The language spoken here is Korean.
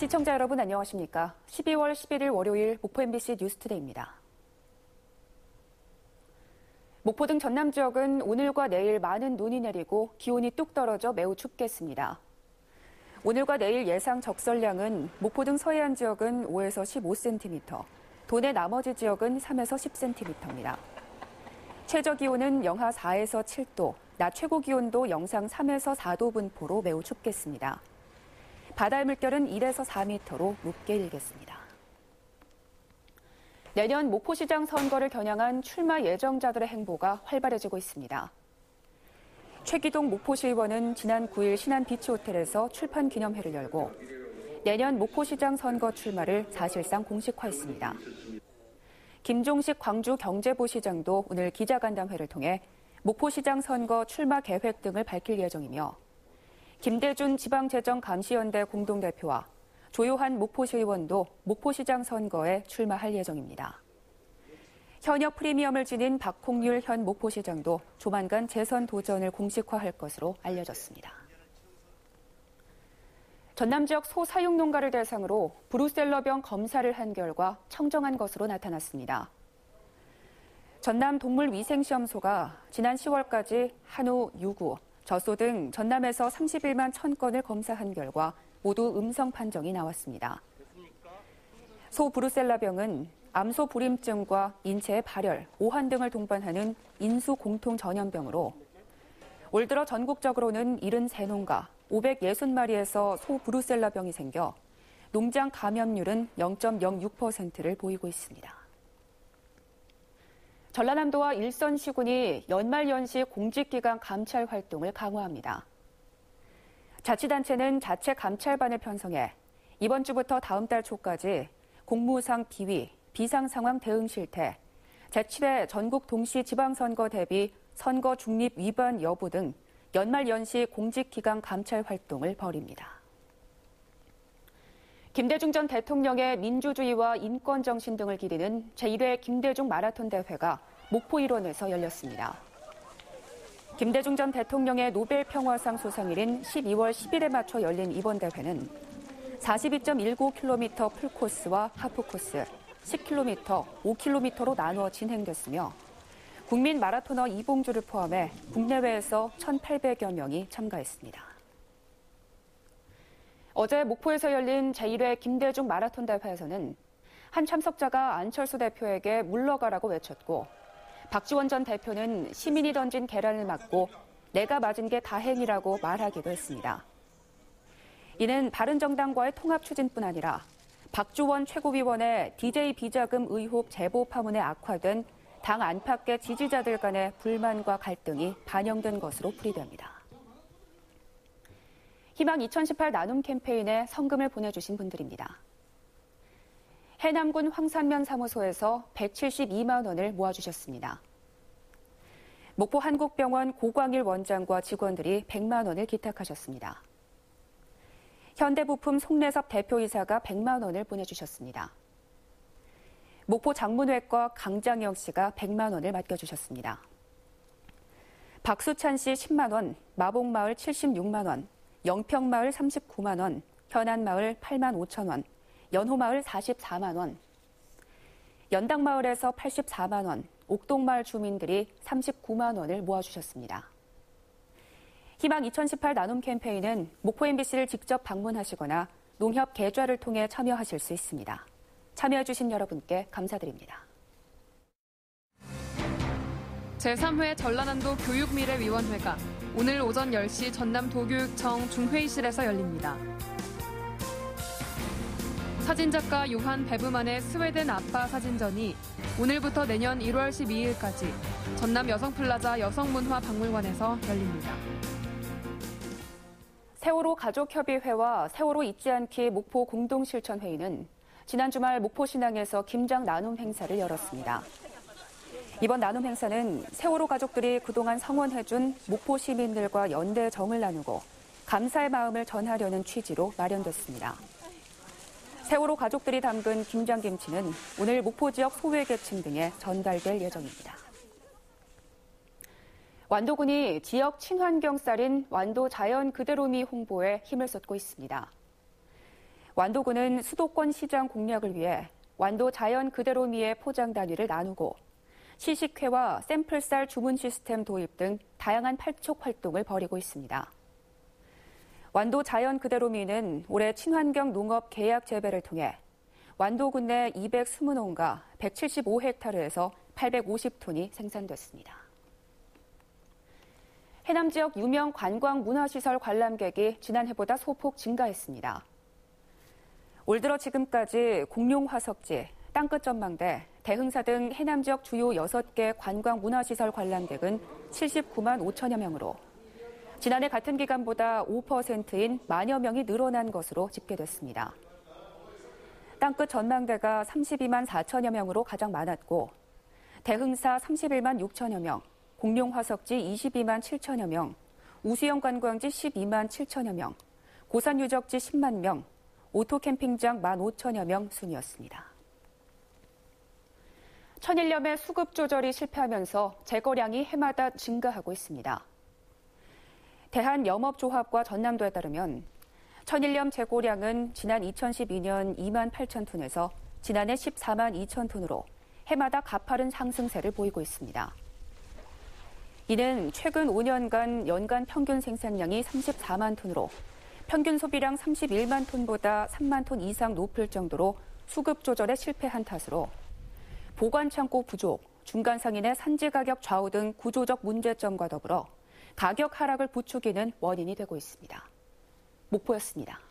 시청자 여러분 안녕하십니까? 12월 11일 월요일 목포 MBC 뉴스투데이입니다. 목포 등 전남 지역은 오늘과 내일 많은 눈이 내리고 기온이 뚝 떨어져 매우 춥겠습니다. 오늘과 내일 예상 적설량은 목포 등 서해안 지역은 5에서 15cm, 도내 나머지 지역은 3에서 10cm입니다. 최저 기온은 영하 4에서 7도, 낮 최고 기온도 영상 3에서 4도 분포로 매우 춥겠습니다. 바다의 물결은 1에서 4m로 높게 일겠습니다. 내년 목포시장 선거를 겨냥한 출마 예정자들의 행보가 활발해지고 있습니다. 최기동 목포시의원은 지난 9일 신안 비치호텔에서 출판 기념회를 열고 내년 목포시장 선거 출마를 사실상 공식화했습니다. 김종식 광주경제부시장도 오늘 기자간담회를 통해 목포시장 선거 출마 계획 등을 밝힐 예정이며 김대준 지방재정감시연대 공동대표와 조효한 목포시의원도 목포시장 선거에 출마할 예정입니다. 현역 프리미엄을 지닌 박홍률 현 목포시장도 조만간 재선 도전을 공식화할 것으로 알려졌습니다. 전남 지역 소 사육 농가를 대상으로 브루셀러병 검사를 한 결과 청정한 것으로 나타났습니다. 전남 동물위생시험소가 지난 10월까지 한우, 유구, 젖소 등 전남에서 31만 1,000건을 검사한 결과 모두 음성 판정이 나왔습니다. 소 브루셀라병은 암소 불임증과 인체의 발열, 오한 등을 동반하는 인수 공통 전염병으로 올 들어 전국적으로는 73농가 560마리에서 소 브루셀라병이 생겨 농장 감염률은 0.06%를 보이고 있습니다. 전라남도와 일선시군이 연말연시 공직기강 감찰 활동을 강화합니다. 자치단체는 자체 감찰반을 편성해 이번 주부터 다음 달 초까지 공무상 비위, 비상상황 대응 실태, 제7회 전국 동시 지방선거 대비 선거 중립 위반 여부 등 연말연시 공직기강 감찰 활동을 벌입니다. 김대중 전 대통령의 민주주의와 인권정신 등을 기리는 제1회 김대중 마라톤 대회가 목포 일원에서 열렸습니다. 김대중 전 대통령의 노벨 평화상 수상일인 12월 10일에 맞춰 열린 이번 대회는 42.19km 풀코스와 하프코스, 10km, 5km로 나누어 진행됐으며 국민 마라토너 이봉주를 포함해 국내외에서 1,800여 명이 참가했습니다. 어제 목포에서 열린 제1회 김대중 마라톤 대회에서는 한 참석자가 안철수 대표에게 물러가라고 외쳤고 박지원 전 대표는 시민이 던진 계란을 맞고 내가 맞은 게 다행이라고 말하기도 했습니다. 이는 바른정당과의 통합 추진뿐 아니라 박주원 최고위원의 DJ 비자금 의혹 제보 파문에 악화된 당 안팎의 지지자들 간의 불만과 갈등이 반영된 것으로 풀이됩니다. 희망 2018 나눔 캠페인에 성금을 보내주신 분들입니다. 해남군 황산면 사무소에서 172만 원을 모아주셨습니다. 목포 한국병원 고광일 원장과 직원들이 100만 원을 기탁하셨습니다. 현대부품 송래섭 대표이사가 100만 원을 보내주셨습니다. 목포 장문외과 강장영 씨가 100만 원을 맡겨주셨습니다. 박수찬 씨 10만 원, 마봉마을 76만 원, 영평마을 39만 원, 현안마을 8만 5천 원, 연호마을 44만 원, 연당마을에서 84만 원, 옥동마을 주민들이 39만 원을 모아주셨습니다. 희망 2018 나눔 캠페인은 목포 MBC를 직접 방문하시거나 농협 계좌를 통해 참여하실 수 있습니다. 참여해주신 여러분께 감사드립니다. 제3회 전라남도 교육미래위원회가 오늘 오전 10시 전남도교육청 중회의실에서 열립니다. 사진작가 요한 베브만의 스웨덴 아빠 사진전이 오늘부터 내년 1월 12일까지 전남 여성플라자 여성문화박물관에서 열립니다. 세월호 가족협의회와 세월호 잊지 않기 목포 공동실천회의는 지난 주말 목포신항에서 김장 나눔 행사를 열었습니다. 이번 나눔 행사는 세월호 가족들이 그동안 성원해준 목포 시민들과 연대 정을 나누고 감사의 마음을 전하려는 취지로 마련됐습니다. 세월호 가족들이 담근 김장김치는 오늘 목포 지역 소외계층 등에 전달될 예정입니다. 완도군이 지역 친환경 쌀인 완도 자연 그대로미 홍보에 힘을 쏟고 있습니다. 완도군은 수도권 시장 공략을 위해 완도 자연 그대로미의 포장 단위를 나누고 시식회와 샘플쌀 주문 시스템 도입 등 다양한 팔촉 활동을 벌이고 있습니다. 완도 자연 그대로미는 올해 친환경 농업 계약 재배를 통해 완도군 내 220농가 175헥타르에서 850톤이 생산됐습니다. 해남 지역 유명 관광 문화시설 관람객이 지난해보다 소폭 증가했습니다. 올 들어 지금까지 공룡 화석지, 땅끝 전망대, 대흥사 등 해남 지역 주요 6개 관광 문화시설 관람객은 79만 5천여 명으로 지난해 같은 기간보다 5%인 만여 명이 늘어난 것으로 집계됐습니다. 땅끝 전망대가 32만 4천여 명으로 가장 많았고 대흥사 31만 6천여 명, 공룡 화석지 22만 7천여 명, 우수영 관광지 12만 7천여 명, 고산 유적지 10만 명, 오토 캠핑장 1만 5천여 명 순이었습니다. 천일염의 수급 조절이 실패하면서 재고량이 해마다 증가하고 있습니다. 대한염업조합과 전남도에 따르면 천일염 재고량은 지난 2012년 2만 8천 톤에서 지난해 14만 2천 톤으로 해마다 가파른 상승세를 보이고 있습니다. 이는 최근 5년간 연간 평균 생산량이 34만 톤으로 평균 소비량 31만 톤보다 3만 톤 이상 높을 정도로 수급 조절에 실패한 탓으로 보관 창고 부족, 중간 상인의 산지 가격 좌우 등 구조적 문제점과 더불어 가격 하락을 부추기는 원인이 되고 있습니다. 목포였습니다.